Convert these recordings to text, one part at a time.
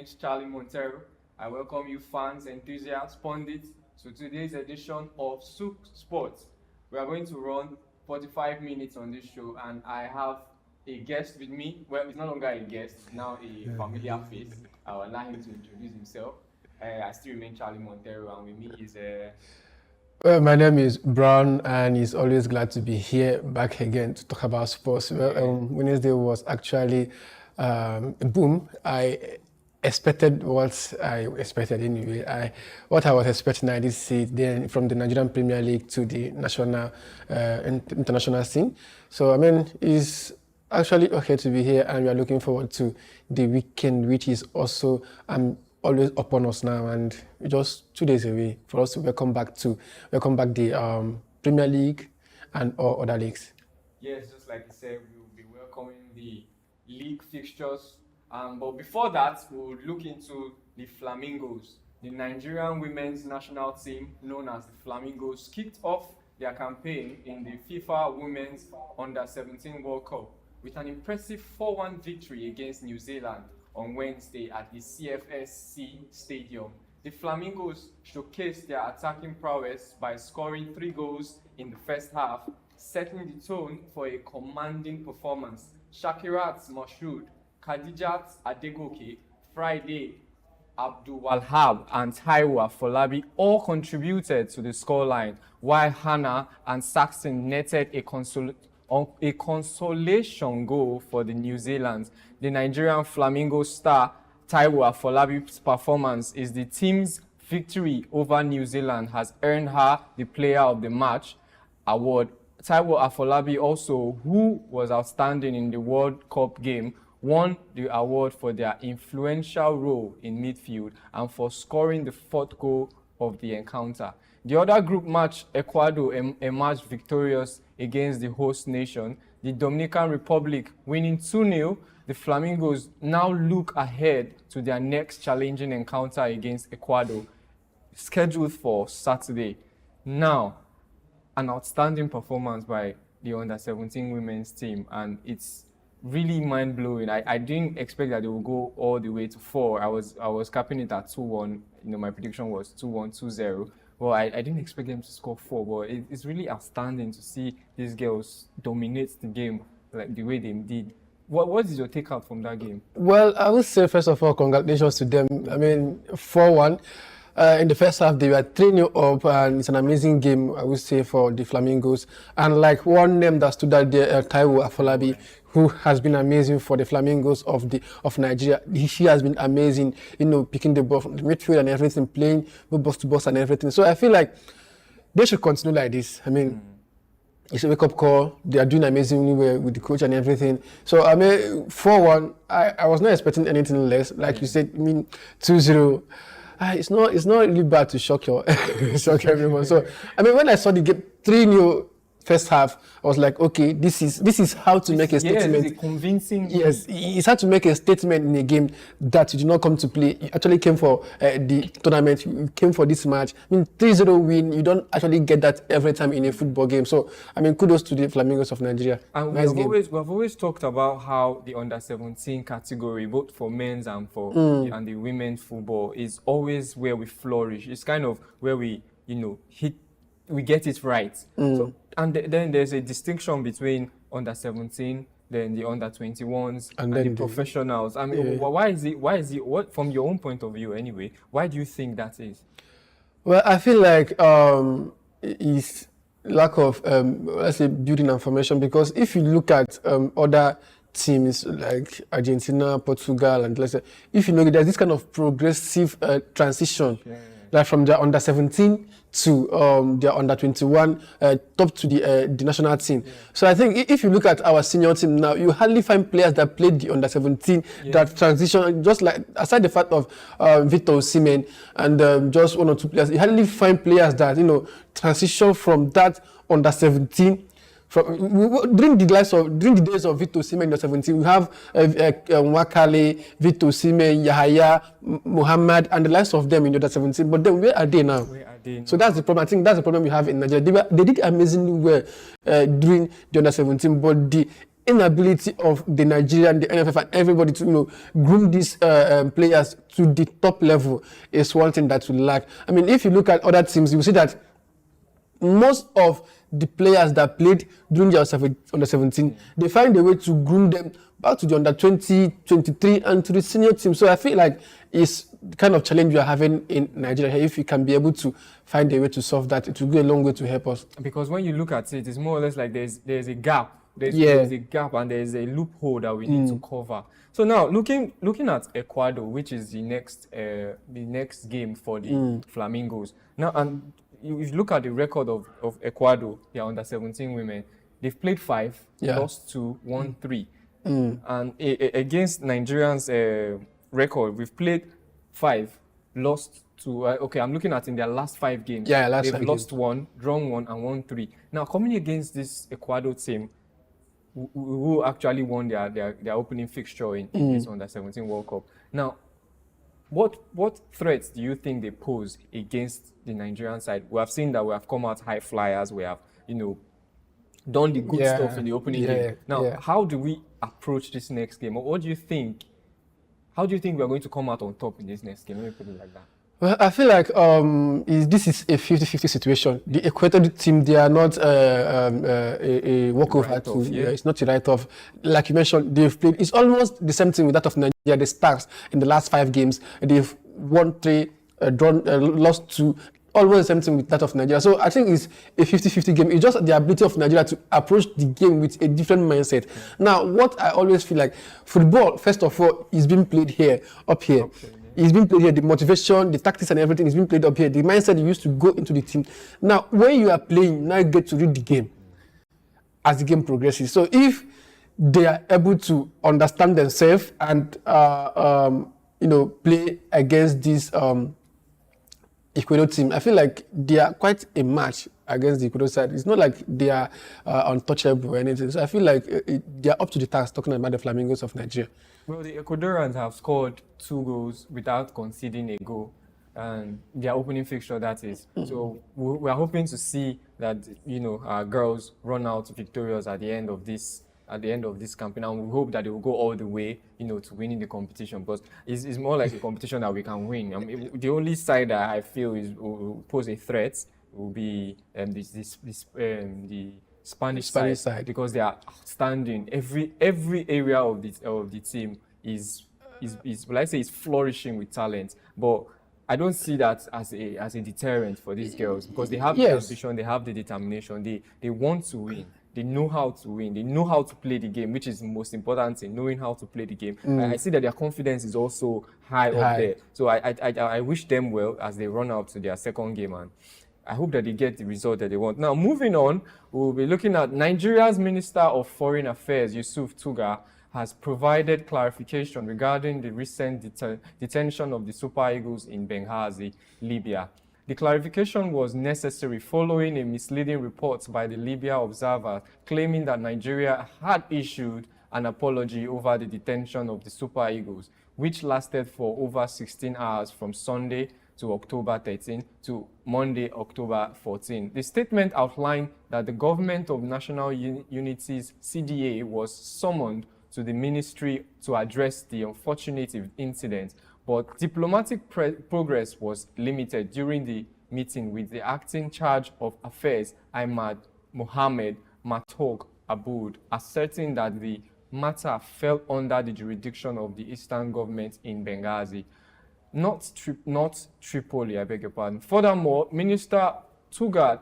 remains Charlie Montero. I welcome you fans, enthusiasts, pundits to today's edition of SOUQ Sports. We are going to run 45 minutes on this show, and I have a guest with me. Well, he's no longer a guest, now a familiar face. I will allow him to introduce himself. I still remain Charlie Montero, and with me is... Well, my name is Brown, and it's always glad to be here back again to talk about sports. Well, Wednesday was actually boom. I expected what I expected anyway. What I was expecting, I did see it then from the Nigerian Premier League to the national, international scene. So I mean, it's actually okay to be here, and we are looking forward to the weekend, which is also always upon us now, and just 2 days away for us to welcome back the Premier League and all other leagues. Yes, just like you said, we will be welcoming the league fixtures. But before that, we'll look into the Flamingos. The Nigerian women's national team, known as the Flamingos, kicked off their campaign in the FIFA Women's Under-17 World Cup with an impressive 4-1 victory against New Zealand on Wednesday at the CFSC Stadium. The Flamingos showcased their attacking prowess by scoring 3 goals in the first half, setting the tone for a commanding performance. Shakirat Moshood, Khadijat Adegoke, Friday Abdulwahab, and Taiwo Afolabi all contributed to the scoreline, while Hannah and Saxon netted a consolation goal for the New Zealand. The Nigerian Flamingo star Taiwo Afolabi's performance is the team's victory over New Zealand has earned her the Player of the Match award. Taiwo Afolabi also, who was outstanding in the World Cup game, won the award for their influential role in midfield and for scoring the 4th goal of the encounter. The other group match, Ecuador emerged victorious against the host nation, the Dominican Republic winning 2-0. The Flamingos now look ahead to their next challenging encounter against Ecuador, scheduled for Saturday. Now, an outstanding performance by the Under-17 women's team, and it's really mind-blowing. I didn't expect that they would go all the way to 4. I was capping it at 2-1. My prediction was 2-1, 2-0. Well, I didn't expect them to score 4, but it's really outstanding to see these girls dominate the game like the way they did. What is your take out from that game? Well, I would say, first of all, congratulations to them. I mean, 4-1. In the first half, they were 3-0 up, and it's an amazing game, I would say, for the Flamingos. And like one name that stood out there, Taiwo Afolabi, who has been amazing for the Flamingos of Nigeria. She has been amazing, picking the ball from the midfield and everything, playing box to box and everything. So I feel like they should continue like this. I mean, it's a wake-up call. They are doing amazingly well with the coach and everything. So I mean, 4-1, I was not expecting anything less. Like you said, 2-0. It's not really bad to shock everyone. So I mean, when I saw the game 3-0 first half, I was like, okay, this is how to make a statement. Yes, it's convincing. Yes, it's how to make a statement in a game that you did not come to play. You actually came for the tournament. You came for this match. I mean, 3-0 win. You don't actually get that every time in a football game. So I mean, kudos to the Flamingos of Nigeria. And nice we've always talked about how the under-17 category, both for men's and for and the women's football, is always where we flourish. It's kind of where we we get it right. So, and then there's a distinction between under-17, then the under-21s, and the professionals. I mean, why is it, what, from your own point of view anyway, why do you think that is? Well, I feel like it's lack of, let's say, building and formation, because if you look at other teams like Argentina, Portugal, and let's say, if you know, there's this kind of progressive transition, like from the under-17 to their under-21, top to the national team. So I think if you look at our senior team now, you hardly find players that played the under-17 that transition, just like, aside the fact of Victor Osimhen and just 1 or 2 players, you hardly find players that, transition from that under-17. During the days of Victor Osimhen in the 17, we have Wakale, Victor Osimhen, Yahaya, Muhammad, and the likes of them in the 17. But then where are they now? So that's the problem. I think that's the problem we have in Nigeria. They did amazingly well during the under 17, but the inability of the Nigerian, the NFF, and everybody to groom these players to the top level is one thing that will lack. I mean, if you look at other teams, you will see that most of the players that played during the under 17, they find a way to groom them back to the under 20, 23, and to the senior team. So I feel like it's the kind of challenge we are having in Nigeria. If we can be able to find a way to solve that, it will go a long way to help us. Because when you look at it, it's more or less like there's a gap. There's a gap and there's a loophole that we need to cover. So now looking at Ecuador, which is the next game for the Flamingos. Now, and if you look at the record of Ecuador, they are under 17 women. They've played 5, lost 2, won 3. And against Nigerians' record, we've played 5, lost 2. Okay, I'm looking at in their last 5 games. They've lost 1, drawn 1, and won 3. Now, coming against this Ecuador team, who actually won their opening fixture in this under 17 World Cup. Now, what threats do you think they pose against the Nigerian side? We have seen that we have come out high flyers. We have, done the good stuff in the opening game. Now, how do we approach this next game? Or what do you think? How do you think we are going to come out on top in this next game? Let me put it like that. Well, I feel like this is a 50-50 situation. The Ecuador team, they are not a walkover. It's not a write-off. Like you mentioned, they've played. It's almost the same thing with that of Nigeria. The Stars in the last 5 games, they've won 3, drawn, lost 2. Almost the same thing with that of Nigeria. So I think it's a 50-50 game. It's just the ability of Nigeria to approach the game with a different mindset. Now, what I always feel like, football, first of all, is being played here, up here. It's been played here. The motivation, the tactics, and everything is being played up here. The mindset you used to go into the team. Now, when you are playing, now you get to read the game as the game progresses. So if they are able to understand themselves and play against this Ecuador team, I feel like they are quite a match against the Ecuador side. It's not like they are untouchable or anything. So I feel like they are up to the task, talking about the Flamingos of Nigeria. Well, the Ecuadorians have scored 2 goals without conceding a goal, and their opening fixture, that is. So we are hoping to see that our girls run out victorious at the end of this campaign, and we hope that they will go all the way, to winning the competition. But it's more like a competition that we can win. I mean, the only side that I feel will pose a threat will be the Spanish side, because they are outstanding. Every area of the team is flourishing with talent. But I don't see that as a deterrent for these girls, because they have the ambition, they have the determination, they want to win. They know how to win. They know how to play the game, which is the most important thing, knowing how to play the game. I see that their confidence is also high up there. So I wish them well as they run out to their second game, and I hope that they get the result that they want. Now, moving on, we'll be looking at Nigeria's Minister of Foreign Affairs, Yusuf Tuga, has provided clarification regarding the recent detention of the Super Eagles in Benghazi, Libya. The clarification was necessary following a misleading report by the Libya Observer claiming that Nigeria had issued an apology over the detention of the Super Eagles, which lasted for over 16 hours from Sunday to October 13 to Monday, October 14. The statement outlined that the Government of National Unity's CDA was summoned to the ministry to address the unfortunate incident, but diplomatic progress was limited during the meeting with the acting charge of affairs, Ahmed Mohammed Matog Aboud, asserting that the matter fell under the jurisdiction of the Eastern government in Benghazi, not Tripoli, I beg your pardon. Furthermore, Minister Tuga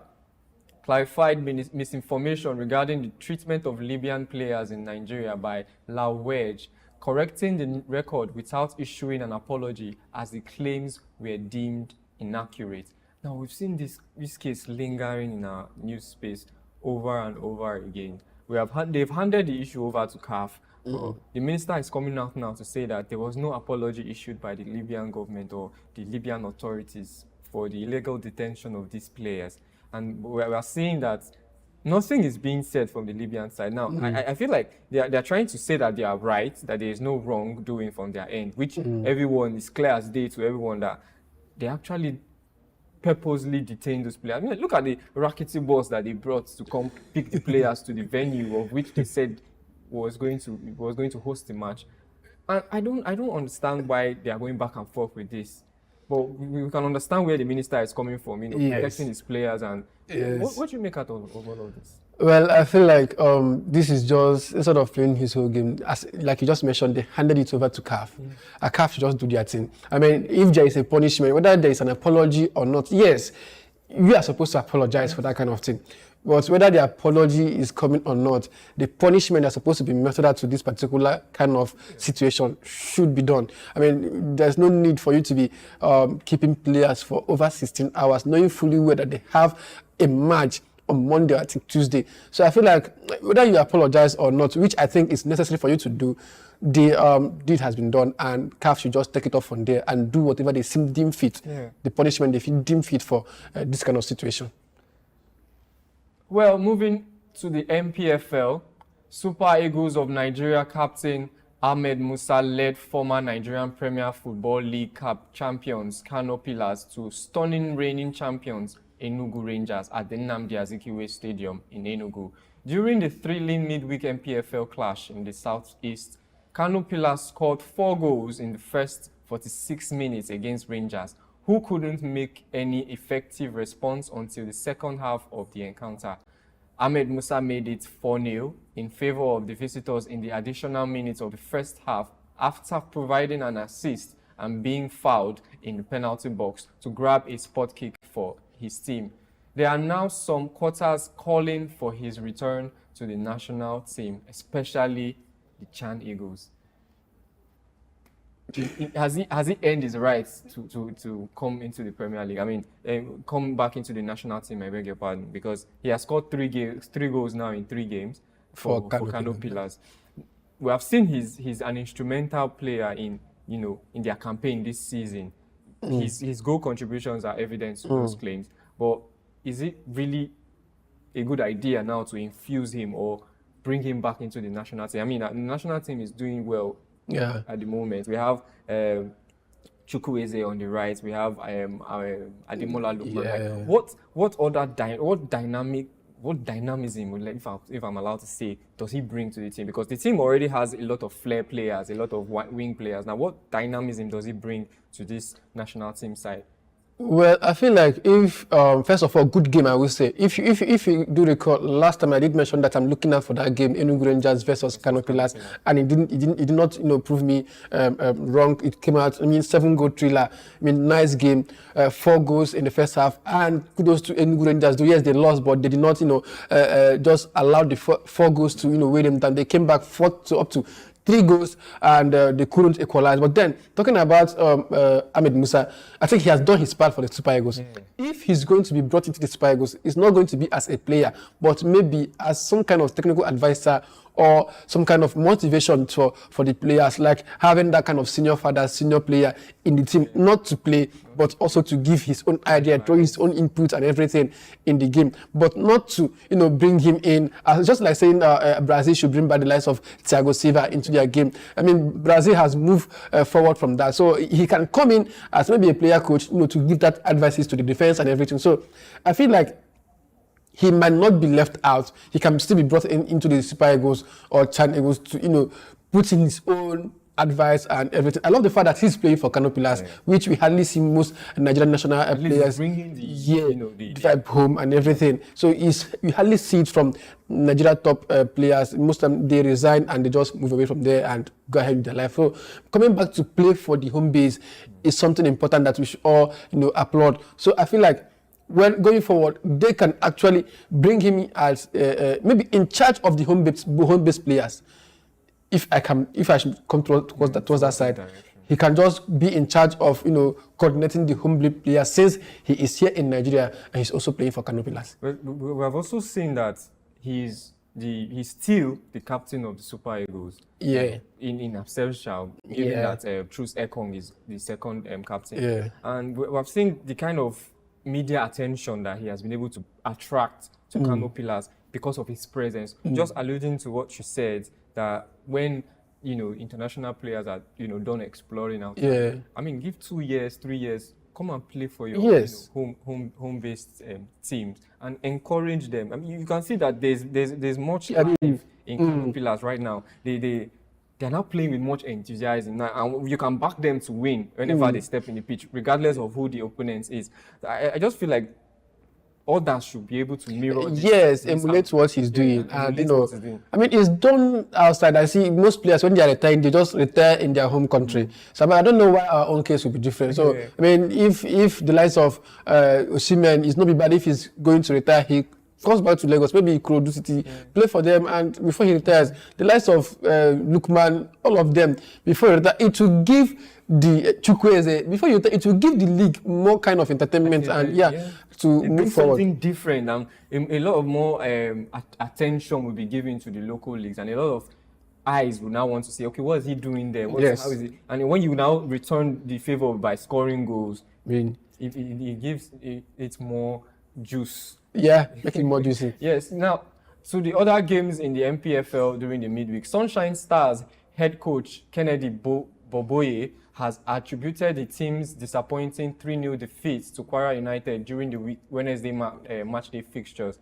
clarified misinformation regarding the treatment of Libyan players in Nigeria by Lawedge, correcting the record without issuing an apology as the claims were deemed inaccurate. Now, we've seen this case lingering in our news space over and over again. They've handed the issue over to CAF. The minister is coming out now to say that there was no apology issued by the Libyan government or the Libyan authorities for the illegal detention of these players. And we are seeing that nothing is being said from the Libyan side. Now, I feel like they're trying to say that they are right, that there is no wrongdoing from their end, which everyone is clear as day to everyone that they actually purposely detained those players. I mean, look at the rackety balls that they brought to come pick the players to the venue, of which they said was going to host the match. And I don't understand why they are going back and forth with this. But we can understand where the minister is coming from, protecting his players. And what do you make out of all of this? Well, I feel like this is just instead of playing his whole game, as like you just mentioned, they handed it over to CAF. A CAF should just do their thing. I mean, if there is a punishment, whether there is an apology or not, yes, you are supposed to apologize for that kind of thing. But whether the apology is coming or not, the punishment that's supposed to be meted out to this particular kind of situation should be done. I mean, there's no need for you to be keeping players for over 16 hours, knowing fully well that they have a match on Monday, I think Tuesday. So I feel like whether you apologize or not, which I think is necessary for you to do, the deed has been done, and CAF should just take it off from there and do whatever they deem fit, the punishment they deem fit for this kind of situation. Well, moving to the NPFL, Super Eagles of Nigeria captain Ahmed Musa led former Nigerian Premier Football League champions Kano Pillars to stunning reigning champions Enugu Rangers at the Nnamdi Azikiwe Stadium in Enugu. During the thrilling midweek NPFL clash in the southeast, Kano Pillars scored 4 goals in the first 46 minutes against Rangers, who couldn't make any effective response until the second half of the encounter. Ahmed Musa made it 4-0 in favor of the visitors in the additional minutes of the first half after providing an assist and being fouled in the penalty box to grab a spot kick for his team. There are now some quarters calling for his return to the national team, especially the Chan Eagles. Has he earned his rights to come into the Premier League? I mean, come back into the national team, I beg your pardon, because he has scored 3 goals now in 3 games for Kano Pillars. We have seen he's an instrumental player in their campaign this season. His goal contributions are evident to those claims. But is it really a good idea now to infuse him or bring him back into the national team? I mean, the national team is doing well. At the moment, we have Chukwueze on the right. We have Ademola Lookman. What dynamism, if I'm allowed to say, does he bring to the team? Because the team already has a lot of flair players, a lot of wing players. Now, what dynamism does he bring to this national team side? Well, I feel like if first of all, good game, I would say. If you do recall, last time I did mention that I'm looking out for that game, Enugu Rangers versus Kano Pillars, and it did not prove me wrong. It came out, 7-goal thriller. Nice game, 4 goals in the first half, and kudos to Enugu Rangers. Though yes, they lost, but they did not just allow the 4 goals to weigh them down. They came back up to 3 goals, and they couldn't equalize. But then, talking about Ahmed Musa, I think he has done his part for the Super Eagles. If he's going to be brought into the Super Eagles, it's not going to be as a player, but maybe as some kind of technical advisor or some kind of motivation for the players, like having that kind of senior player in the team, not to play, but also to give his own idea, throw his own input and everything in the game, but not to, bring him in, just like saying Brazil should bring back the likes of Thiago Silva into their game. I mean, Brazil has moved forward from that, so he can come in as maybe a player coach, to give that advices to the defense and everything. So I feel like he might not be left out. He can still be brought into the Super Eagles or Chan Eagles to, put in his own advice and everything. I love the fact that he's playing for Kano Pillars, which we hardly see most Nigerian national players bringing the vibe home and everything. So we hardly see it from Nigeria top players. Most of them, they resign and they just move away from there and go ahead with their life. So coming back to play for the home base is something important that we should all, applaud. So I feel like when going forward, they can actually bring him as maybe in charge of the home base players. If I should come towards that side, he can just be in charge of coordinating the home base players, since he is here in Nigeria and he's also playing for Kano Pillars. We have also seen that he's still the captain of the Super Eagles. Yeah. In absentia, given that Truce Ekong is the second captain. Yeah. And we have seen the kind of media attention that he has been able to attract to Kano Pillars because of his presence. Just alluding to what you said, that when international players are done exploring out there, I mean, give 2 years, 3 years, come and play for your Yes. home-based teams and encourage them. I mean, you can see that there's much I mean, life in Kano Pillars right now. They're now playing with much enthusiasm now, and you can back them to win whenever they step in the pitch, regardless of who the opponent is. I just feel like others should be able to mirror this. Yes, emulate what he's doing. And emulate what he's doing. I mean, it's done outside. I see most players, when they are retiring, they just retire in their home country. So I mean, I don't know why our own case would be different. So I mean, if the likes of Osimhen is not be bad, if he's going to retire, he comes back to Lagos, maybe Ikorodu City, play for them, and before he retires, the likes of Lukman, all of them, before he retires, it will give the Chukwueze, before you retire, it will give the league more kind of entertainment to move forward. Something different, and a lot of more attention will be given to the local leagues, and a lot of eyes will now want to say, okay, what is he doing there? How is it? And when you now return the favor by scoring goals, I mean, it gives it more juice. Yeah, make it more juicy. Yes. Now, so the other games in the NPFL during the midweek, Sunshine Stars head coach Kennedy Boboye has attributed the team's disappointing 3-0 defeat to Kwara United during the Wednesday matchday fixtures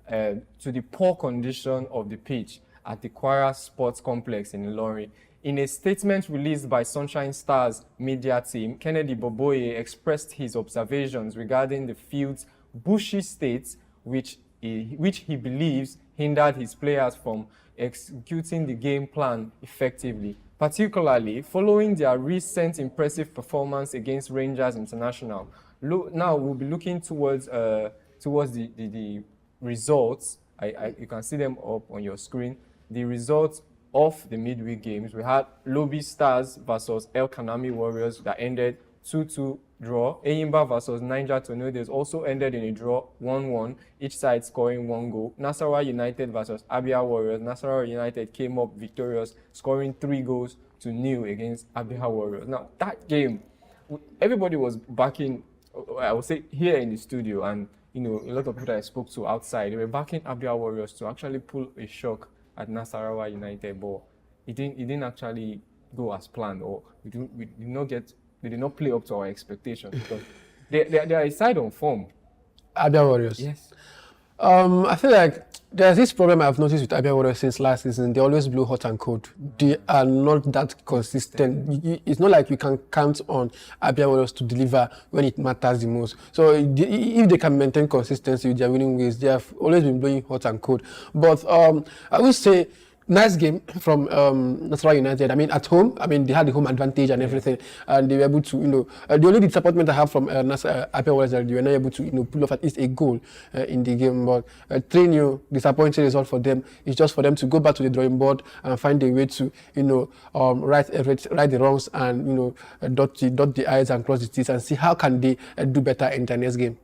to the poor condition of the pitch at the Kwara Sports Complex in Ilorin. In a statement released by Sunshine Stars media team, Kennedy Boboye expressed his observations regarding the field's bushy state, which he believes hindered his players from executing the game plan effectively, particularly following their recent impressive performance against Rangers International. Now we'll be looking towards the results. You can see them up on your screen. The results of the midweek games. We had Lobby Stars versus El Kanami Warriors that ended 2-2 draw. Eyimba versus Niger Tornadoes also ended in a draw 1-1, each side scoring 1 goal. Nasarawa United versus Abia Warriors. Nasarawa United came up victorious, scoring 3-0 against Abia Warriors. Now, that game, everybody was backing, I would say, here in the studio, and a lot of people that I spoke to outside, they were backing Abia Warriors to actually pull a shock at Nasarawa United, but it didn't actually go as planned, or we did not play up to our expectations, because they are a side on form. Abia Warriors. Yes. I feel like there's this problem I've noticed with Abia Warriors since last season. They always blow hot and cold. They are not that consistent. It's not like you can count on Abia Warriors to deliver when it matters the most. So if they can maintain consistency with their winning ways, they have always been blowing hot and cold. But I would say, nice game from Nasarawa United. I mean, at home, they had the home advantage and everything, and they were able to, the only disappointment I have from Abia was that they were not able to, pull off at least a goal in the game. But 3-0, disappointing result for them. It's just for them to go back to the drawing board and find a way to, right the wrongs and, dot the I's and cross the T's and see how can they do better in the next game.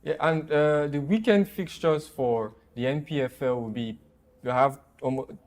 Yeah, and the weekend fixtures for the NPFL will be, you have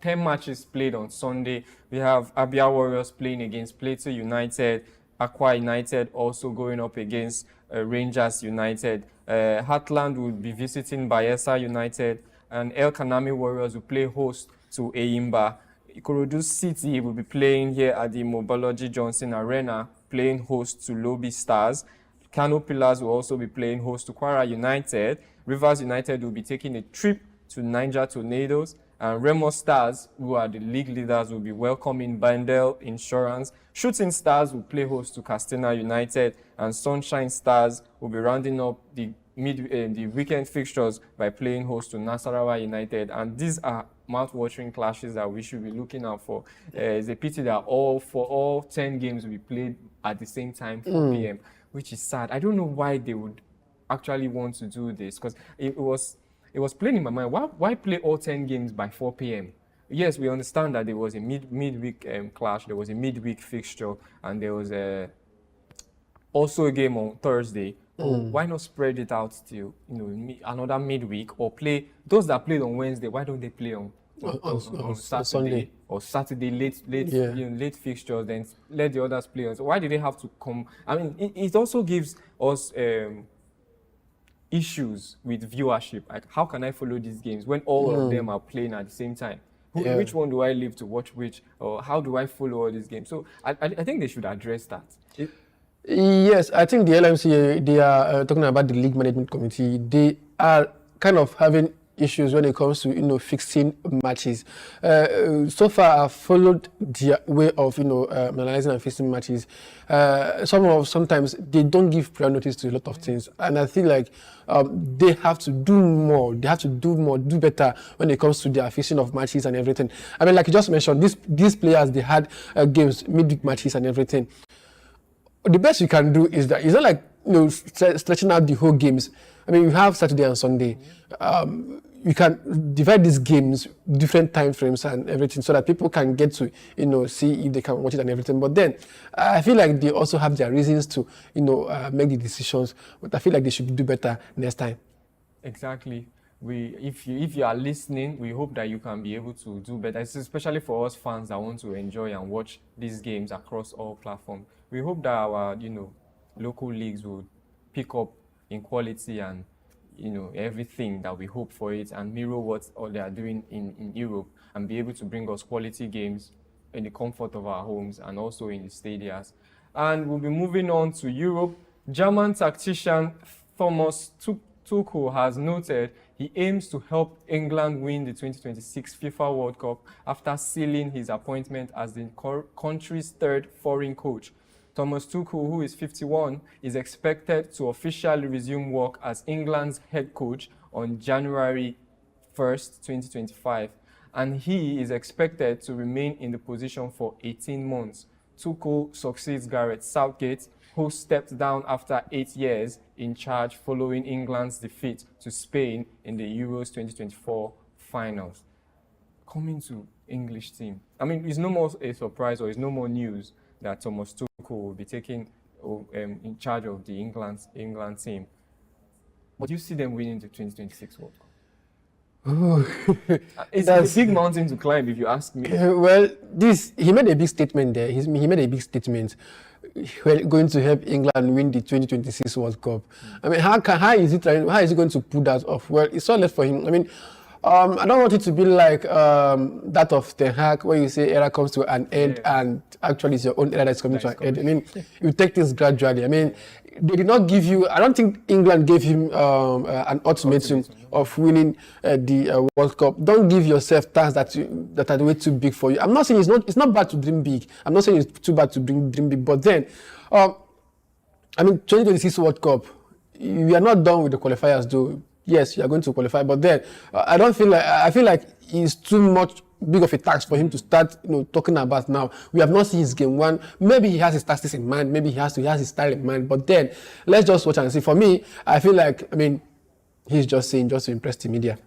10 matches played on Sunday. We have Abia Warriors playing against Plateau United, Akwa United also going up against Rangers United. Heartland will be visiting Bayelsa United, and El Kanami Warriors will play host to Eyimba. Ikorodu City will be playing here at the Mobology Johnson Arena, playing host to Lobby Stars. Kano Pillars will also be playing host to Kwara United. Rivers United will be taking a trip to Niger Tornadoes. And Remo Stars, who are the league leaders, will be welcoming Bandel Insurance. Shooting Stars will play host to Castina United, and Sunshine Stars will be rounding up the weekend fixtures by playing host to Nasarawa United. And these are mouth-watering clashes that we should be looking out for. It's a pity that all 10 games will be played at the same time, 4 p.m., which is sad. I don't know why they would actually want to do this, because it was playing in my mind. Why play all 10 games by 4 p.m.? Yes, we understand that there was a midweek clash, there was a midweek fixture, and there was also a game on Thursday. Why not spread it out to another midweek, or play those that played on Wednesday? Why don't they play on Saturday Sunday or Saturday late fixtures? Then let the others play. So why did they have to come? I mean, it also gives us issues with viewership. Like, how can I follow these games when all of them are playing at the same time? Which one do I leave to watch which? Or how do I follow all these games? So I think they should address that. Yes, I think the LMC, they are talking about the league management committee. They are kind of having issues when it comes to fixing matches. So far, I've followed their way of analyzing and fixing matches. Sometimes they don't give prior notice to a lot of things, and I feel like they have to do more. They have to do more, do better when it comes to their fixing of matches and everything. I mean, like you just mentioned, these players, they had games, midweek matches and everything. The best you can do is that it's not like stretching out the whole games. I mean, you have Saturday and Sunday. You can divide these games different time frames and everything so that people can get to see if they can watch it and everything. But then I feel like they also have their reasons to make the decisions. But I feel like they should do better next time. Exactly. If you are listening, we hope that you can be able to do better. It's especially for us fans that want to enjoy and watch these games across all platforms. We hope that our local leagues will pick up in quality and everything that we hope for it, and mirror what all they are doing in Europe, and be able to bring us quality games in the comfort of our homes and also in the stadiums. And we'll be moving on to Europe. German tactician Thomas Tuchel has noted he aims to help England win the 2026 FIFA World Cup after sealing his appointment as the country's third foreign coach. Thomas Tuchel, who is 51, is expected to officially resume work as England's head coach on January 1st, 2025, and he is expected to remain in the position for 18 months. Tuchel succeeds Gareth Southgate, who stepped down after 8 years in charge following England's defeat to Spain in the Euros 2024 finals. Coming to English team, I mean, it's no more a surprise or it's no more news that Thomas Tuchel will be taking in charge of the England team. But you see them winning the 2026 World Cup? Oh, it's a big mountain to climb, if you ask me. Well, he made a big statement there. He made a big statement. We're going to help England win the 2026 World Cup. I mean, how is he going to pull that off? Well, it's all left for him. I mean, I don't want it to be like that of Ten Hag, where you say era comes to an end, and actually it's your own era that's coming to an end. I mean, you take things gradually. I mean, they did not give you. I don't think England gave him an ultimatum of winning the World Cup. Don't give yourself tasks that are way too big for you. I'm not saying it's not bad to dream big. I'm not saying it's too bad to dream big. But then, I mean, 2026 World Cup, we are not done with the qualifiers, though. Yes, you are going to qualify, but then I feel like it's too much big of a task for him to start, talking about now. We have not seen his game one. Maybe he has his tactics in mind. Maybe he has his style in mind. But then let's just watch and see. For me, I feel like, I mean, he's just saying just to impress the media.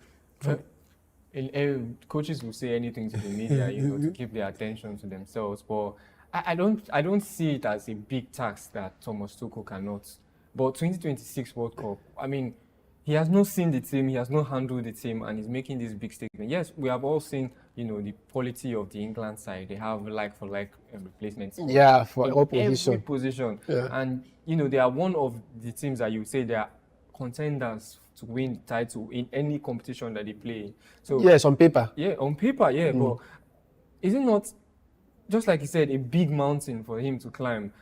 Coaches will say anything to the media, to keep their attention to themselves. But I don't see it as a big task that Thomas Tuchel cannot. But 2026 World Cup, I mean, he has not seen the team, he has not handled the team, and he's making this big statement. Yes, we have all seen, the quality of the England side. They have like-for-like replacements. Yeah, for all every position. Yeah. And, they are one of the teams that you say they are contenders to win the title in any competition that they play. So yes, on paper. Yeah, on paper, yeah. But is it not, just like you said, a big mountain for him to climb?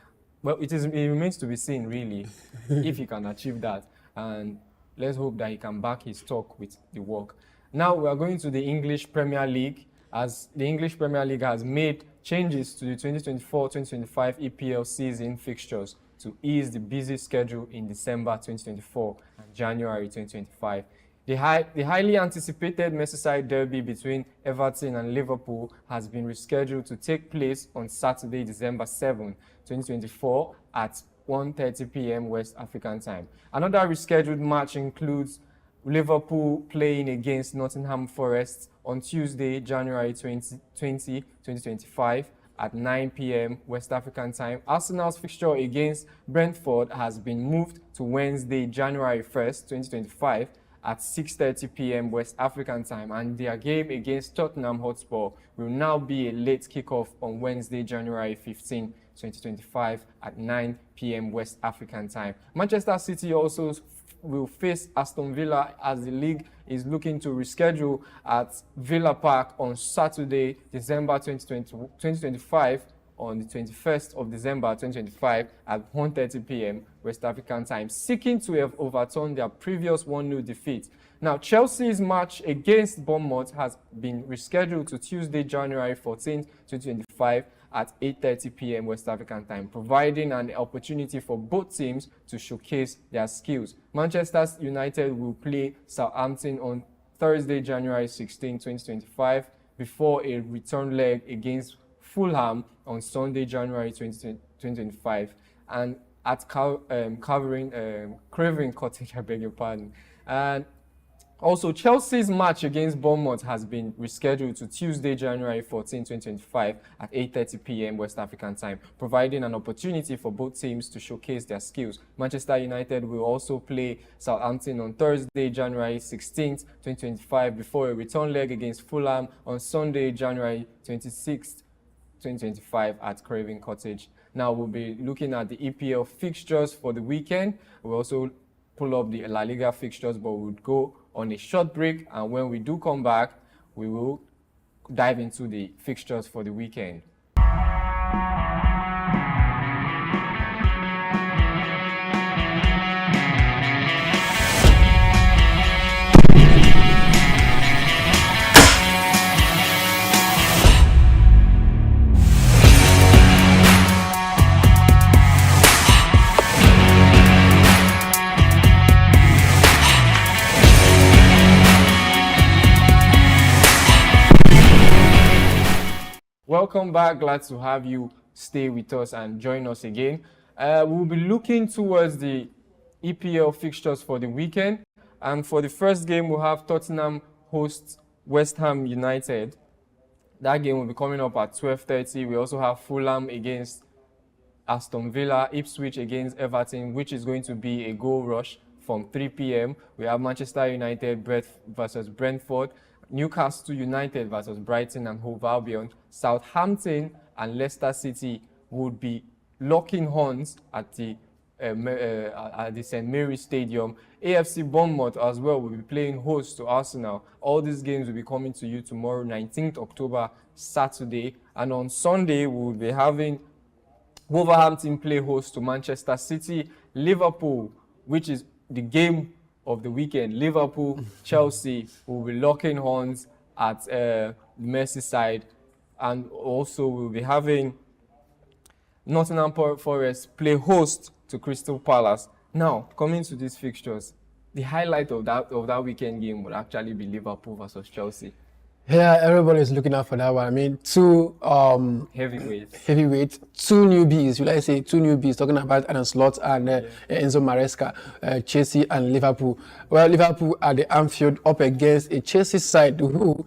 Well, it remains to be seen, really, if he can achieve that. And let's hope that he can back his talk with the work. Now we are going to the English Premier League, as the English Premier League has made changes to the 2024-2025 EPL season fixtures to ease the busy schedule in December 2024 and January 2025. The highly anticipated Merseyside derby between Everton and Liverpool has been rescheduled to take place on Saturday, December 7, 2024 at 1:30 p.m. West African time. Another rescheduled match includes Liverpool playing against Nottingham Forest on Tuesday, January 2025 at 9 p.m. West African time. Arsenal's fixture against Brentford has been moved to Wednesday, January 1st, 2025 at 6:30 p.m. West African time, and their game against Tottenham Hotspur will now be a late kickoff on Wednesday, January 15, 2025 at 9 p.m. West African time. Manchester City also will face Aston Villa as the league is looking to reschedule at Villa Park on Saturday, December 2025 on the 21st of December 2025 at 1:30 p.m. West African time, seeking to have overturned their previous 1-0 defeat. Now, Chelsea's match against Bournemouth has been rescheduled to Tuesday, January 14, 2025 at 8:30 p.m. West African time, providing an opportunity for both teams to showcase their skills. Manchester United will play Southampton on Thursday, January 16, 2025, before a return leg against Fulham on Sunday, January 2025, and at Craven Cottage, I beg your pardon. And also, Chelsea's match against Bournemouth has been rescheduled to Tuesday, January 14, 2025 at 8:30 p.m. West African time, providing an opportunity for both teams to showcase their skills. Manchester United will also play Southampton on Thursday, January 16, 2025, before a return leg against Fulham on Sunday, January 26, 2025 at Craven Cottage. Now, we'll be looking at the EPL fixtures for the weekend. We'll also pull up the La Liga fixtures, but we'll go on a short break, and when we do come back, we will dive into the fixtures for the weekend. Welcome back. Glad to have you stay with us and join us again. We'll be looking towards the EPL fixtures for the weekend. And for the first game, we'll have Tottenham host West Ham United. That game will be coming up at 12:30. We also have Fulham against Aston Villa, Ipswich against Everton, which is going to be a goal rush from 3 p.m. We have Manchester United versus Brentford, Newcastle United versus Brighton and Hove Albion. Southampton and Leicester City would be locking horns at the St. Mary's Stadium. AFC Bournemouth as well will be playing host to Arsenal. All these games will be coming to you tomorrow, 19th October, Saturday. And on Sunday, we will be having Wolverhampton play host to Manchester City. Liverpool, which is the game of the weekend, Liverpool, Chelsea will be locking horns at Merseyside. And also we'll be having Nottingham Forest play host to Crystal Palace. Now, coming to these fixtures, the highlight of that weekend game would actually be Liverpool versus Chelsea. Yeah, everybody is looking out for that one. I mean, two heavyweights, two newbies. Will I say two newbies? Talking about Arne Slot and Enzo Maresca, Chelsea and Liverpool. Well, Liverpool at the Anfield up against a Chelsea side who,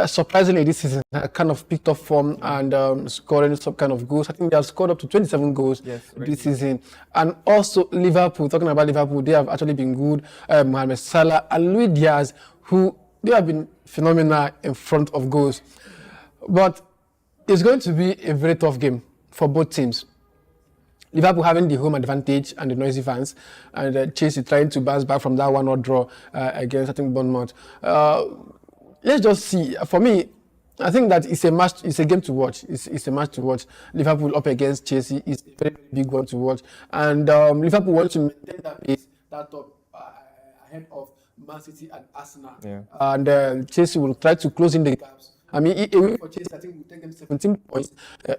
surprisingly, this season kind of picked up form and scoring some kind of goals. I think they have scored up to 27 goals this season. And also Liverpool. Talking about Liverpool, they have actually been good. Mohamed Salah and Luis Diaz, who they have been phenomenal in front of goals. But it's going to be a very tough game for both teams. Liverpool having the home advantage and the noisy fans, and Chelsea trying to bounce back from that 1-0 draw against, I think, Bournemouth. Let's just see. For me, I think that it's a match. It's a game to watch. It's a match to watch. Liverpool up against Chelsea is a very big one to watch, and Liverpool wants to maintain that pace, that top ahead of Man City and Arsenal. Yeah. And Chelsea will try to close in the gaps. I mean, a win for Chelsea, I think we'll take them 17 points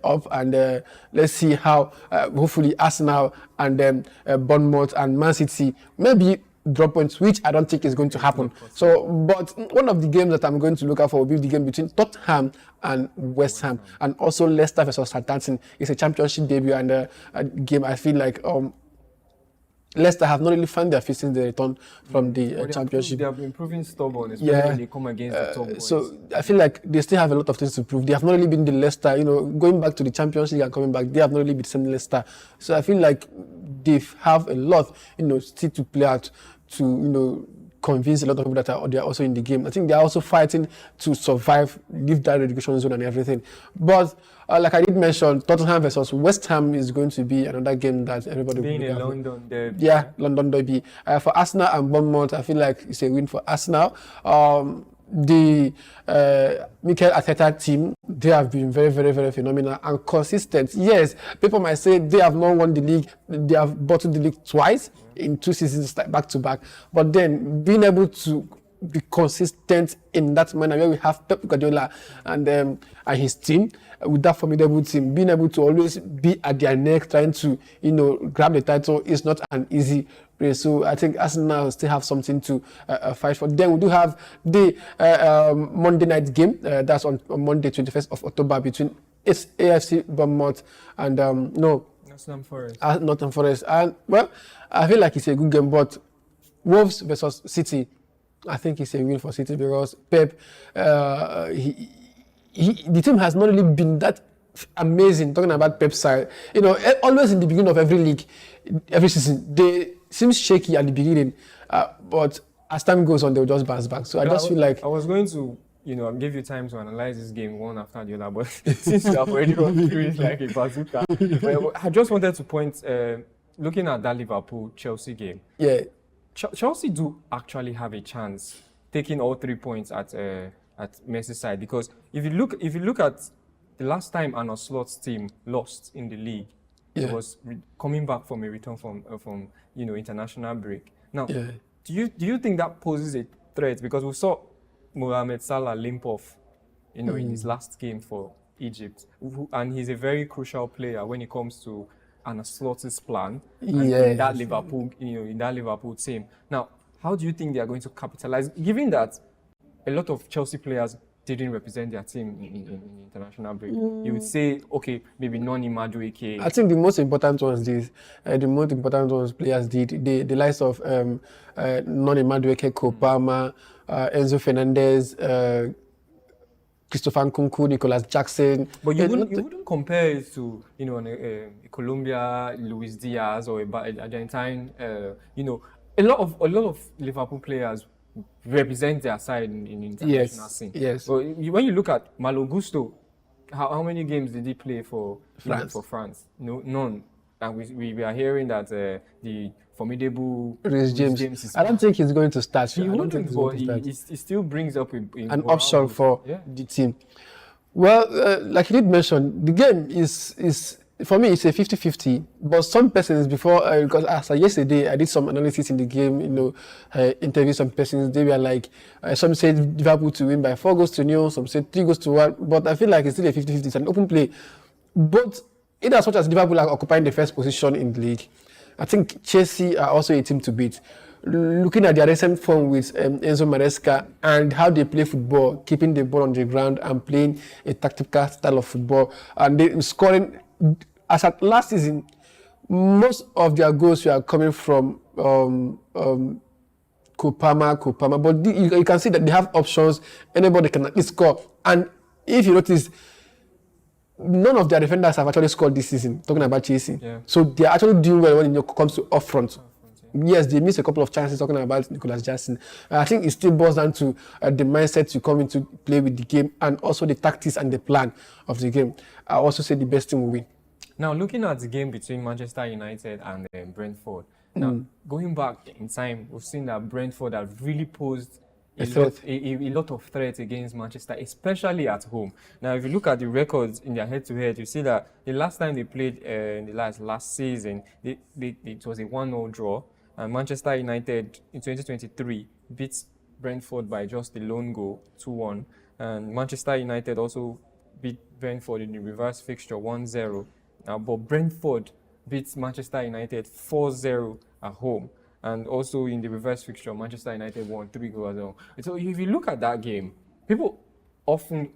off, and let's see how hopefully Arsenal and then Bournemouth and Man City maybe drop points, which I don't think is going to happen. So, but one of the games that I'm going to look out for will be the game between Tottenham and West Ham, and also Leicester versus Southampton. It's a championship debut and a game I feel like Leicester have not really found their feet since they returned from the championship. They have been proving stubborn, especially when they come against the top boys. So I feel like they still have a lot of things to prove. They have not really been the Leicester, going back to the Championship and coming back. They have not really been the same Leicester. So I feel like they have a lot, still to play out to, convince a lot of people that they are also in the game. I think they are also fighting to survive, leave that relegation zone and everything. But like I did mention, Tottenham versus West Ham is going to be another game that everybody will be in London derby. Yeah, London derby. For Arsenal and Bournemouth, I feel like it's a win for Arsenal. the Mikel Arteta team, they have been very, very, very phenomenal and consistent. Yes, people might say they have not won the league, they have bottled the league twice in 2 seasons back to back, but then being able to be consistent in that manner where we have Pep Guardiola and his team with that formidable team, being able to always be at their neck, trying to grab the title is not an easy race. So I think Arsenal still have something to fight for. Then we do have the Monday night game that's on Monday 21st of October between AFC Bournemouth and Nottingham Forest. And well, I feel like it's a good game, but Wolves versus City, I think it's a win for City because Pep, the team has not really been that amazing. Talking about Pep's side, always in the beginning of every league, every season, they seem shaky at the beginning, but as time goes on, they'll just bounce back. So I just feel like I was going to, give you time to analyze this game one after the other, but since you have already run through it like a bazooka, I just wanted to point, looking at that Liverpool-Chelsea game. Yeah. Chelsea do actually have a chance taking all 3 points at Merseyside, because if you look at the last time Arne Slot's team lost in the league, it was coming back from a return from international break. Now, do you think that poses a threat? Because we saw Mohamed Salah limp off, in his last game for Egypt, and he's a very crucial player when it comes to Arne Slot's plan in that Liverpool team. Now, how do you think they are going to capitalize, given that a lot of Chelsea players didn't represent their team in international break? You would say, okay, maybe Noni Madueke. I think the most important ones players did the likes of Noni Madueke, Kopama, Enzo Fernandez, Christopher Nkunku, Nicolas Jackson. But you wouldn't compare it to Colombia, Luis Diaz, or Argentine. A lot of Liverpool players represent their side in international scene. Yes. But when you look at Malo Gusto, how many games did he play for France? No, none. And we are hearing that the formidable Reece James is, I don't think he's going to start. He still brings up an option for the team. Well, like you did mention, the game is for me, it's a 50-50. But some persons before, because as yesterday, I did some analysis in the game, interviewed some persons. They were like, some said Liverpool to win by 4-0, some said 3-1. But I feel like it's still a 50-50. It's an open play. But in as much as Liverpool are occupying the first position in the league, I think Chelsea are also a team to beat. Looking at their recent form with Enzo Maresca and how they play football, keeping the ball on the ground and playing a tactical style of football, and they scoring. As at last season, most of their goals were coming from Kopama, but you can see that they have options. Anybody can at least score. And if you notice, none of their defenders have actually scored this season, talking about Chelsea. Yeah. So they are actually doing well when it comes to up front. Yes, they missed a couple of chances, talking about Nicolas Jackson. I think it still boils down to the mindset to come into play with the game and also the tactics and the plan of the game. I also say the best team will win. Now, looking at the game between Manchester United and Brentford, now going back in time, we've seen that Brentford have really posed a lot of threats against Manchester, especially at home. Now, if you look at the records in their head-to-head, you see that the last time they played in the last season, it was a 1-0 draw. And Manchester United in 2023 beat Brentford by just a lone goal, 2-1. And Manchester United also beat Brentford in the reverse fixture, 1-0. But Brentford beat Manchester United 4-0 at home. And also in the reverse fixture, Manchester United won 3-0. So if you look at that game, people often,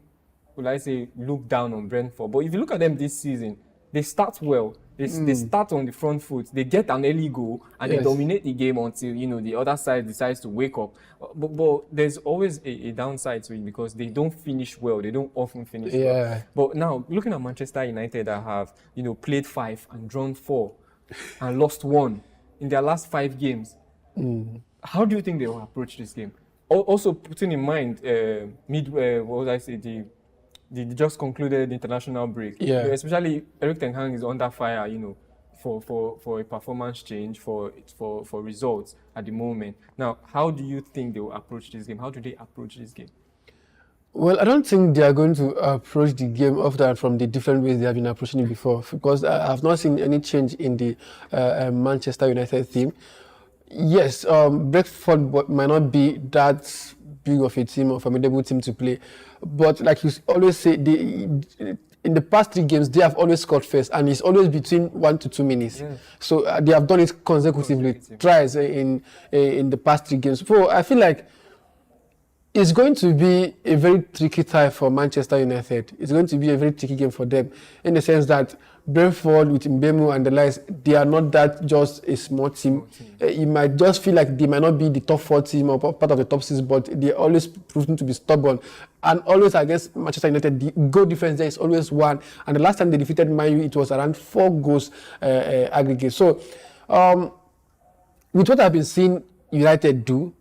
look down on Brentford. But if you look at them this season, they start well. They start on the front foot. They get an early goal and they dominate the game until the other side decides to wake up. But there's always a downside to it because they don't finish well. They don't often finish well. But now looking at Manchester United that have played 5 and drawn 4 and lost 1 in their last 5 games, how do you think they will approach this game? Also putting in mind the just concluded international break. Yeah. Especially Erik ten Hag is under fire, for a performance change, for results at the moment. Now, how do you think they will approach this game? How do they approach this game? Well, I don't think they are going to approach the game of that from the different ways they have been approaching it before, because I have not seen any change in the Manchester United team. Yes, Brentford might not be that big of a team or formidable team to play, but like you always say, in the past 3 games they have always scored first, and it's always between 1 to 2 minutes. Yeah. So they have done it consecutively, twice in the past 3 games. So I feel like it's going to be a very tricky tie for Manchester United. It's going to be a very tricky game for them, in the sense that Brentford with Mbemu and the likes, they are not that just a small team. You might just feel like they might not be the top 4 team or part of the top 6, but they're always proven to be stubborn. And always against Manchester United, the goal difference there is always 1. And the last time they defeated Man U, it was around 4 goals aggregate. So with what I've been seeing United do,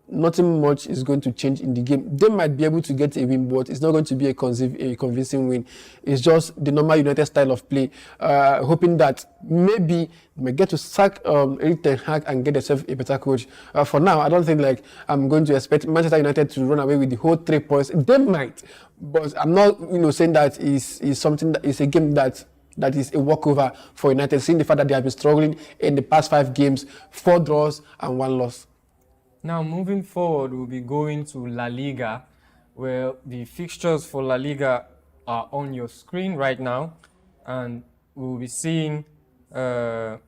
nothing much is going to change in the game. They might be able to get a win, but it's not going to be a convincing win. It's just the normal United style of play, hoping that maybe they may get to sack Erik ten Hag and get themselves a better coach. For now, I don't think like I'm going to expect Manchester United to run away with the whole 3 points. They might, but I'm not saying that is something that is a game that is a walkover for United, seeing the fact that they have been struggling in the past 5 games, 4 draws and 1 loss. Now, moving forward, we'll be going to La Liga, where the fixtures for La Liga are on your screen right now, and we'll be seeing games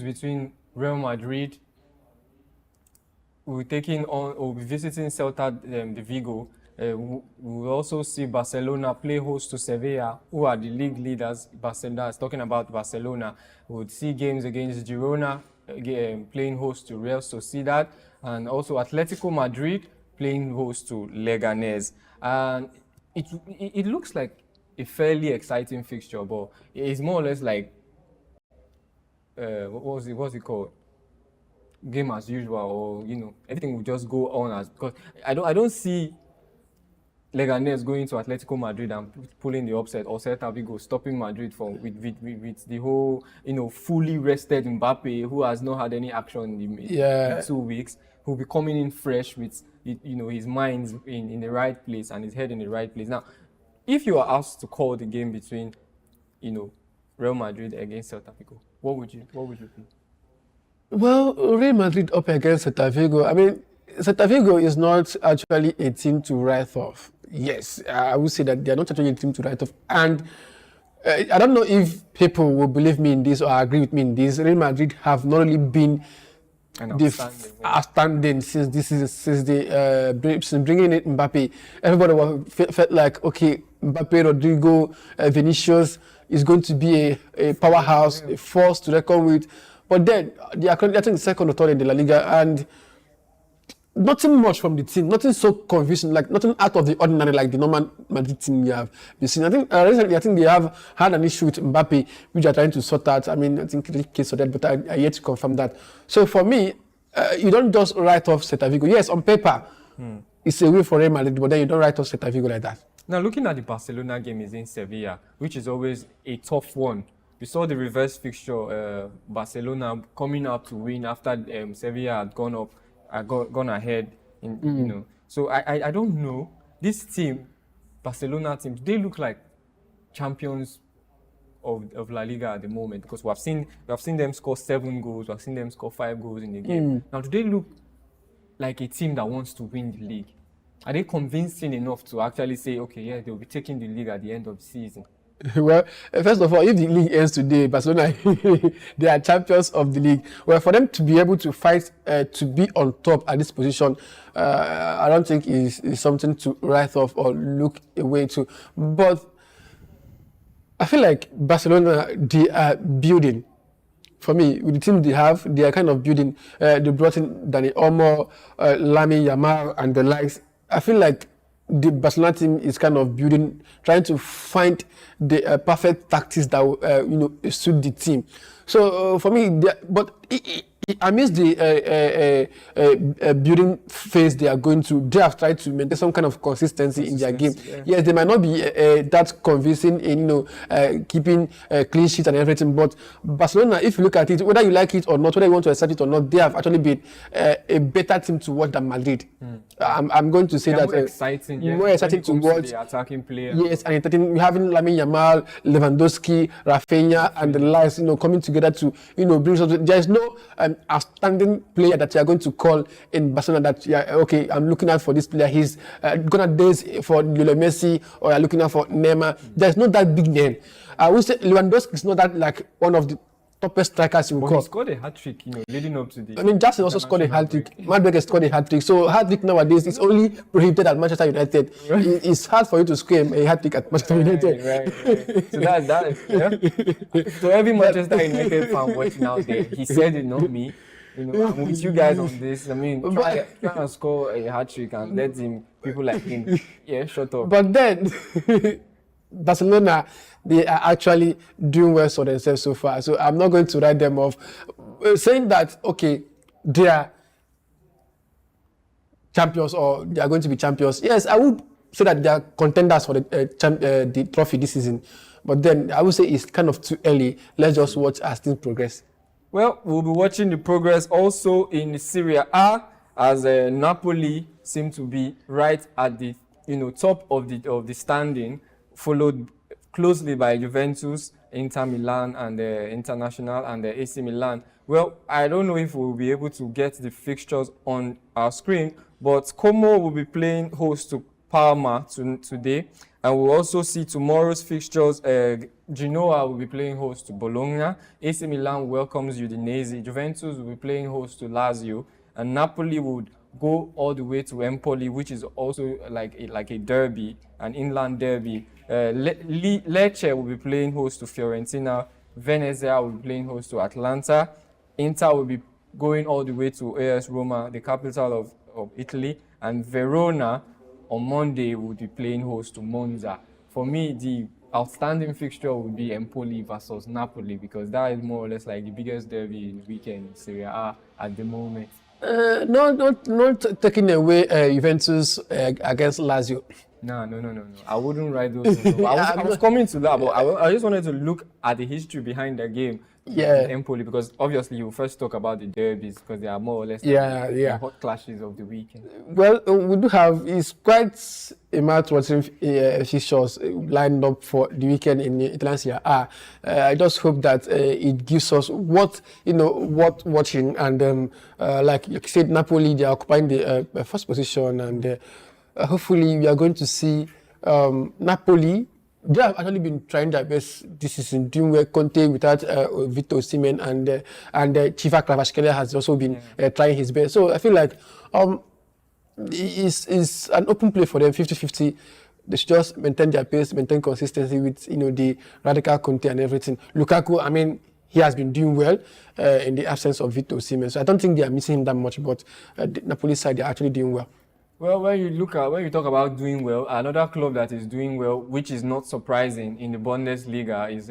between Real Madrid. We'll be visiting Celta de Vigo. We'll also see Barcelona play host to Sevilla, who are the league leaders. Barcelona is talking about Barcelona. We'll see games against Girona, playing host to Real Sociedad, and also Atletico Madrid playing host to Leganés. And it looks like a fairly exciting fixture, but it's more or less like what's it called? Game as usual, or everything will just go on as, because I don't see Leganés going to Atletico Madrid and pulling the upset, or Celta Vigo stopping Madrid with the whole fully rested Mbappe, who has not had any action in 2 weeks, who'll be coming in fresh with his mind in the right place and his head in the right place. Now, if you are asked to call the game between Real Madrid against Celta Vigo, what would you think? Well, Real Madrid up against Celta Vigo, I mean, Celta Vigo is not actually a team to write off. Yes, I would say that they are not actually a team to write off. And I don't know if people will believe me in this or agree with me in this. Real Madrid have not only been outstanding since bringing in Mbappe. Everybody felt like, okay, Mbappe, Rodrigo, Vinicius is going to be a powerhouse, a force to reckon with. But then they are currently, I think, second or third in the La Liga, and nothing much from the team, nothing so convincing, like nothing out of the ordinary like the normal Madrid team you have been seen. I think recently, they have had an issue with Mbappe, which they are trying to sort out. I mean, I think the case of that, but I yet to confirm that. So for me, you don't just write off Celta Vigo. Yes, on paper, it's a win for Real Madrid, but then you don't write off Celta Vigo like that. Now, looking at the Barcelona game is in Sevilla, which is always a tough one. We saw the reverse fixture, Barcelona coming up to win after Sevilla had gone ahead. So I don't know. This team, Barcelona team, they look like champions of La Liga at the moment, because we have seen them score 7 goals, we have seen them score 5 goals in the game. Now, do they look like a team that wants to win the league? Are they convincing enough to actually say, okay, yeah, they'll be taking the league at the end of the season? Well, first of all, if the league ends today, Barcelona, they are champions of the league. Well, for them to be able to fight to be on top at this position, I don't think is something to write off or look away to. But I feel like Barcelona, they are building. For me, with the team they are kind of building. They brought in Dani Olmo, Lamine Yamal, and the likes. I feel like the Barcelona team is kind of building, trying to find the perfect tactics that will, suit the team. So for me, but amidst the building phase they are going through, they have tried to maintain some kind of consistency in their game. Yeah. Yes, they might not be that convincing in keeping clean sheet and everything, but Barcelona, if you look at it, whether you like it or not, whether you want to accept it or not, they have actually been a better team to watch than Madrid. I'm going to say They're that more exciting. Yeah. more exciting to watch. The attacking player. Yes, and entertaining. We having Lamine Yamal, Lewandowski, Rafinha, and the likes, coming together to, bring something. There is no outstanding player that you are going to call in Barcelona that, okay, I'm looking out for this player. He's gonna days for Lionel Messi, or you're looking out for Neymar. There's not that big name. I would say Lewandowski is not that like one of the toppest strikers you will call. He scored a hat-trick, leading up to the... I mean, Jackson also scored a hat-trick. Madrid scored a hat-trick. So hat-trick nowadays is only prohibited at Manchester United. It's hard for you to score a hat-trick at Manchester United. Right. So that yeah. So every Manchester United fan watching out there, he said it, not me. I'm with you guys on this. I mean, try and score a hat-trick and let people like him, shut up. But then... Barcelona, they are actually doing well for themselves so far. So I'm not going to write them off. Saying that, okay, they are champions or they are going to be champions. Yes, I would say that they are contenders for the trophy this season. But then I would say it's kind of too early. Let's just watch as things progress. Well, we'll be watching the progress also in Serie A, as Napoli seem to be right at the top of the standing, followed closely by Juventus, Inter Milan, and the International and the AC Milan. Well, I don't know if we'll be able to get the fixtures on our screen, but Como will be playing host to Parma today, and we'll also see tomorrow's fixtures. Genoa will be playing host to Bologna. AC Milan welcomes Udinese. Juventus will be playing host to Lazio, and Napoli would go all the way to Empoli, which is also like a derby, an inland derby. Lecce will be playing host to Fiorentina. Venezia will be playing host to Atlanta. Inter will be going all the way to AS Roma, the capital of Italy. And Verona on Monday will be playing host to Monza. For me, the outstanding fixture would be Empoli versus Napoli, because that is more or less like the biggest derby in the weekend in Serie A at the moment. Not taking away Juventus against Lazio. No. I wouldn't write those. I was coming to that, but I just wanted to look at the history behind the game. Empoli, because obviously you first talk about the derbies because they are more or less the hot clashes of the weekend. Well, we do have, it's quite a mouth-watering fixtures lined up for the weekend in Italian Serie A. I just hope that it gives us what watching, and like you said, Napoli, they are occupying the first position, and hopefully we are going to see Napoli. They have actually been trying their best this season, doing well. Conte without Victor Osimhen, and Chifa Kvaratskhelia has also been trying his best. So I feel like it's an open play for them, 50-50. They should just maintain their pace, maintain consistency with the radical Conte and everything. Lukaku, I mean, he has been doing well in the absence of Victor Osimhen. So I don't think they are missing him that much, but the Napoli side, they are actually doing well. Well, when you talk about doing well, another club that is doing well, which is not surprising in the Bundesliga, is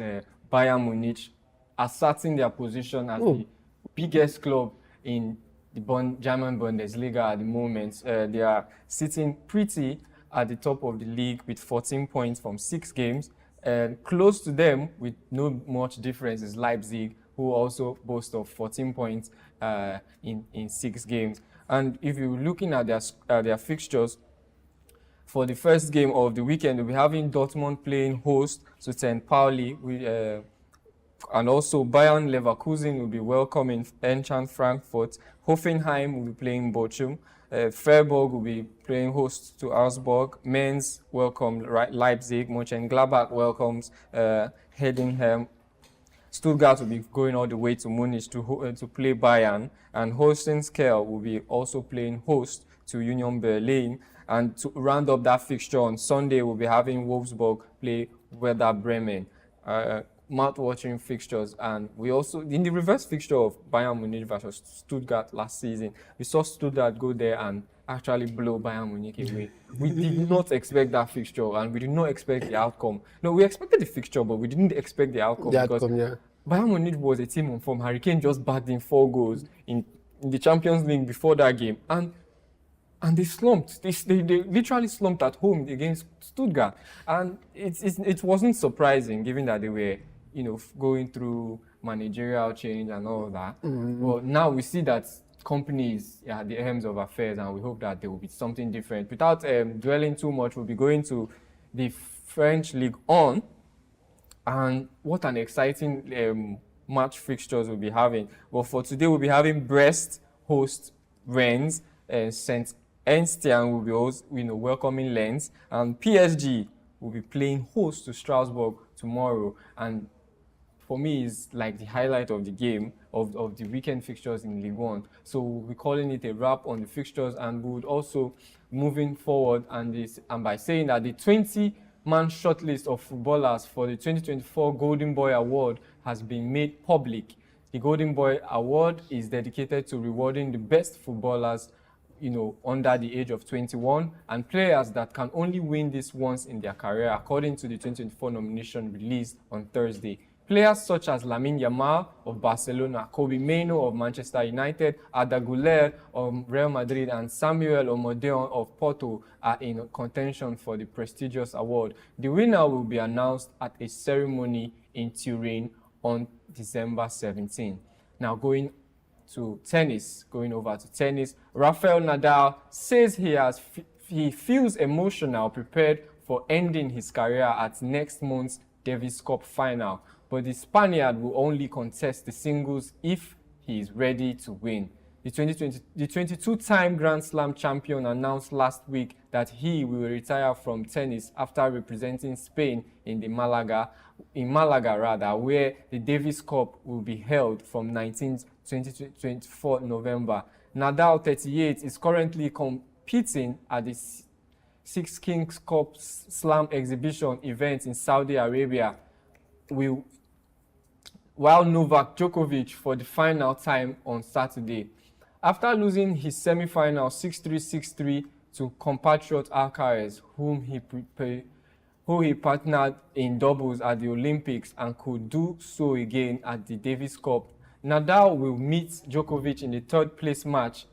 Bayern Munich, asserting their position as the biggest club in the German Bundesliga at the moment. They are sitting pretty at the top of the league with 14 points from 6 games. And close to them, with no much difference, is Leipzig, who also boast of 14 points in 6 games. And if you're looking at their fixtures, for the first game of the weekend, we'll be having Dortmund playing host to St. Pauli, and also Bayern Leverkusen will be welcoming Eintracht Frankfurt. Hoffenheim will be playing Bochum. Freiburg will be playing host to Augsburg. Mainz welcome Leipzig. Mönchengladbach welcomes Heidenheim. Stuttgart will be going all the way to Munich to play Bayern, and Holstein Kiel will be also playing host to Union Berlin. And to round up that fixture on Sunday, we'll be having Wolfsburg play Werder Bremen. Mouth-watering fixtures, and we also, in the reverse fixture of Bayern Munich versus Stuttgart last season, we saw Stuttgart go there and actually blow Bayern Munich away. We did not expect that fixture, and we did not expect the outcome. No, we expected the fixture, but we didn't expect the outcome. Bayern Munich was a team on form. Harry Kane just bagged in 4 goals in the Champions League before that game. And they slumped. They literally slumped at home against Stuttgart. And it wasn't surprising, given that they were, going through managerial change and all of that. Well, now we see that companies are the helms of affairs, and we hope that there will be something different. Without dwelling too much, we'll be going to the French League On. And what an exciting match fixtures we'll be having. Well, for today, we'll be having Brest host Rennes, Saint Etienne will be also, welcoming Lens, and PSG will be playing host to Strasbourg tomorrow. And for me, it's like the highlight of the game, of the weekend fixtures in Ligue 1. So we're calling it a wrap on the fixtures, and we would also moving forward and by saying that the 20-man shortlist of footballers for the 2024 Golden Boy Award has been made public. The Golden Boy Award is dedicated to rewarding the best footballers, under the age of 21, and players that can only win this once in their career, according to the 2024 nomination released on Thursday. Players such as Lamine Yamal of Barcelona, Kobe Mainoo of Manchester United, Arda Güler of Real Madrid, and Samuel Omodeon of Porto are in contention for the prestigious award. The winner will be announced at a ceremony in Turin on December 17. Now going over to tennis, Rafael Nadal says he feels emotional, prepared for ending his career at next month's Davis Cup final. But the Spaniard will only contest the singles if he is ready to win. The 22-time Grand Slam champion announced last week that he will retire from tennis after representing Spain in Malaga, where the Davis Cup will be held from 19th to 24th November. Nadal, 38, is currently competing at the Six Kings Cup Slam exhibition event in Saudi Arabia, while Novak Djokovic for the final time on Saturday. After losing his semi-final 6-3, 6-3 to compatriot Alcaraz, who he partnered in doubles at the Olympics and could do so again at the Davis Cup, Nadal will meet Djokovic in the third-place match.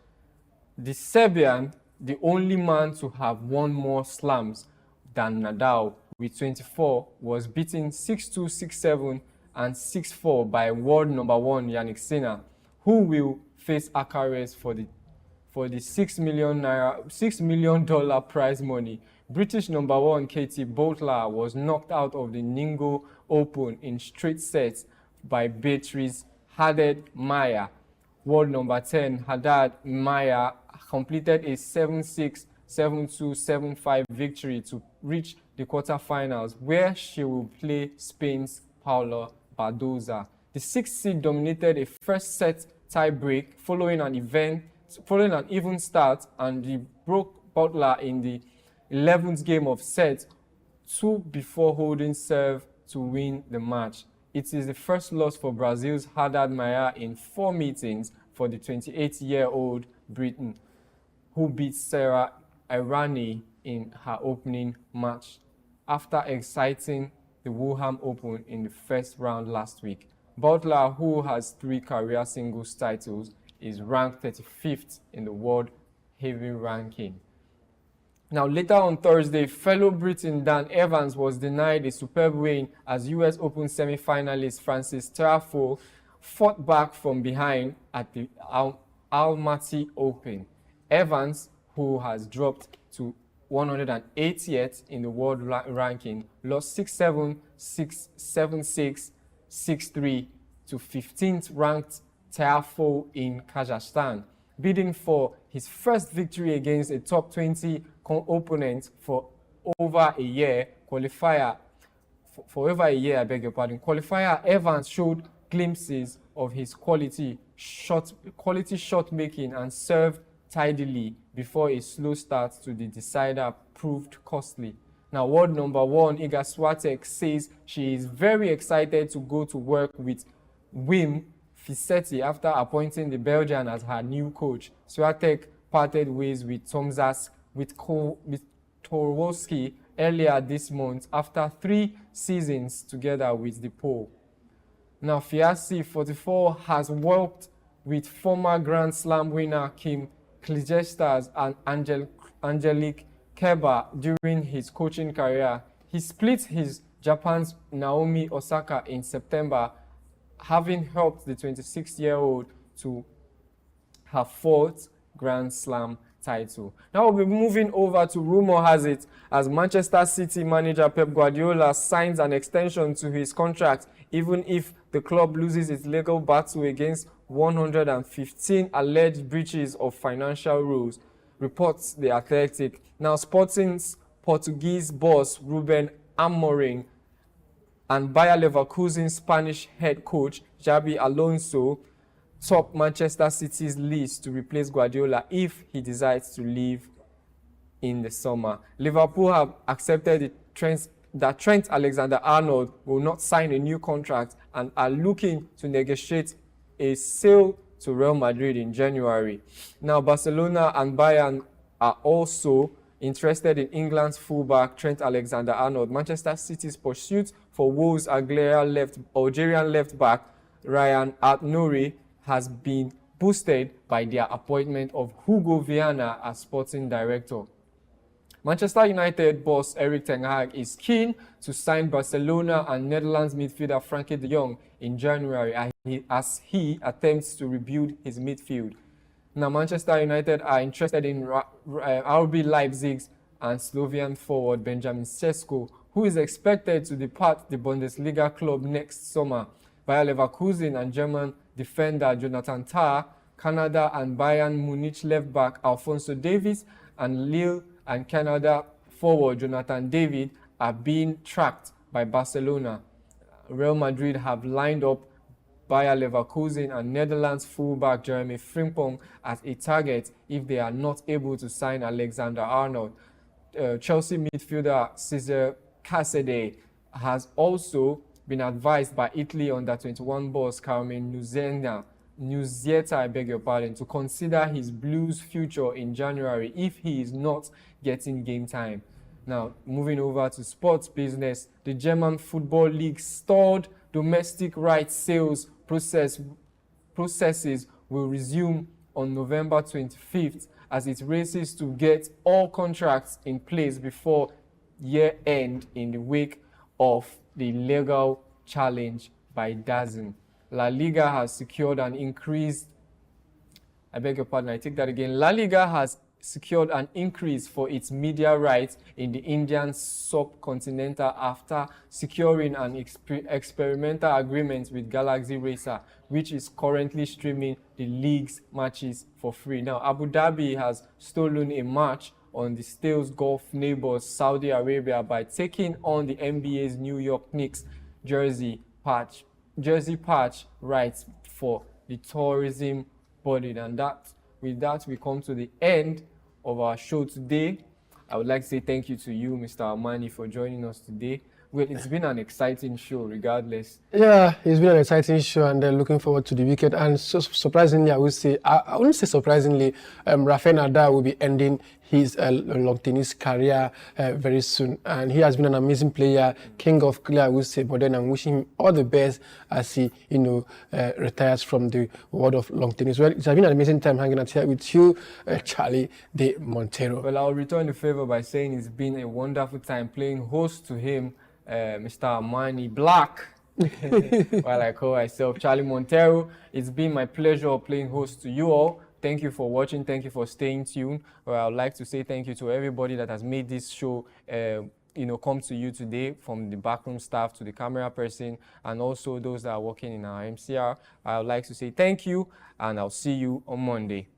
The Serbian, the only man to have won more slams than Nadal, with 24, was beaten 6-2, 6-7, and 6-4 by world number 1 Jannik Sinner, who will face Alcaraz for the $6 million prize money. British number 1 Katie Boulter was knocked out of the Ningbo Open in straight sets by Beatrice Haddad-Maia. World number 10 Haddad-Maia completed a 7-6, 7-2, 7-5 victory to reach the quarterfinals, where she will play Spain's Paula Badoza. The 6th seed dominated a first set tie-break following an even start, and he broke Butler in the 11th game of set 2 before holding serve to win the match. It is the first loss for Brazil's Haddad-Maia in 4 meetings for the 28-year-old Briton, who beat Sarah Irani in her opening match after exciting the Wuhan Open in the first round last week. Butler, who has 3 career singles titles, is ranked 35th in the world heavy ranking. Now, later on Thursday, fellow Briton Dan Evans was denied a superb win as US Open semi-finalist Francis Tiafoe fought back from behind at the Almaty Open. Evans, who has dropped to 180th in the world ranking, lost 6-7, 6-7-6, 6-3 to 15th ranked Tiafoe in Kazakhstan, bidding for his first victory against a top 20 opponent for over a year. Qualifier, Evans showed glimpses of his quality shot making and served tidily before a slow start to the decider proved costly. Now, world number 1 Iga Swiatek says she is very excited to go to work with Wim Fisetti after appointing the Belgian as her new coach. Swiatek parted ways with Torwowski earlier this month after 3 seasons together with the Pole. Now, Fiasi, 44, has worked with former Grand Slam winner Kim Clijsters and Angelique Kerber during his coaching career. He split his Japan's Naomi Osaka in September, having helped the 26-year-old to her fourth Grand Slam title. Now we'll be moving over to rumor has it as Manchester City manager Pep Guardiola signs an extension to his contract even if the club loses its legal battle against 115 alleged breaches of financial rules, reports The Athletic. Now Sporting's Portuguese boss Ruben Amorim and Bayer Leverkusen Spanish head coach Xabi Alonso top Manchester City's list to replace Guardiola if he decides to leave in the summer. Liverpool have accepted that Trent Alexander-Arnold will not sign a new contract and are looking to negotiate a sale to Real Madrid in January. Now, Barcelona and Bayern are also interested in England's fullback Trent Alexander-Arnold. Manchester City's pursuit for Wolves' Algerian left-back Ryan At-Nouri has been boosted by their appointment of Hugo Viana as sporting director. Manchester United boss Erik ten Hag is keen to sign Barcelona and Netherlands midfielder Frankie de Jong in January as he attempts to rebuild his midfield. Now, Manchester United are interested in RB Leipzig's and Slovenian forward Benjamin Sesko, who is expected to depart the Bundesliga club next summer. Bayer Leverkusen and German defender Jonathan Tah, Canada and Bayern Munich left-back Alphonso Davies, and Lille and Canada forward Jonathan David are being tracked by Barcelona. Real Madrid have lined up Bayer Leverkusen and Netherlands fullback Jeremy Frimpong as a target if they are not able to sign Alexander-Arnold. Chelsea midfielder Cesar Casadei has also been advised by Italy under-21 boss Carmen Nunzieta, to consider his Blues future in January if he is not getting game time. Now, moving over to sports business, the German Football League stalled domestic rights sales processes will resume on November 25th as it races to get all contracts in place before year end in the wake of the legal challenge by DAZN. La Liga has secured an increase. I beg your pardon, I take that again. La Liga has secured an increase for its media rights in the Indian subcontinental after securing an experimental agreement with Galaxy Racer, which is currently streaming the league's matches for free. Now, Abu Dhabi has stolen a match on the Stales Gulf neighbors Saudi Arabia by taking on the NBA's New York Knicks jersey patch rights for the tourism body. And with that, we come to the end of our show today. I would like to say thank you to you, Mr. Armani, for joining us today. Well, it's been an exciting show, regardless. Yeah, it's been an exciting show, and looking forward to the weekend. And so surprisingly, I would say, I wouldn't say surprisingly, Rafael Nadal will be ending his long tennis career very soon. And he has been an amazing player, king of clay, I would say. But then I'm wishing him all the best as he, retires from the world of long tennis. Well, it has been an amazing time hanging out here with you, Charlie de Montero. Well, I'll return the favor by saying it's been a wonderful time playing host to him, Mr. Armani Black, while I call myself Charlie Montero. It's been my pleasure playing host to you all. Thank you for watching. Thank you for staying tuned. Well, I would like to say thank you to everybody that has made this show come to you today, from the backroom staff to the camera person, and also those that are working in our MCR. I would like to say thank you, and I'll see you on Monday.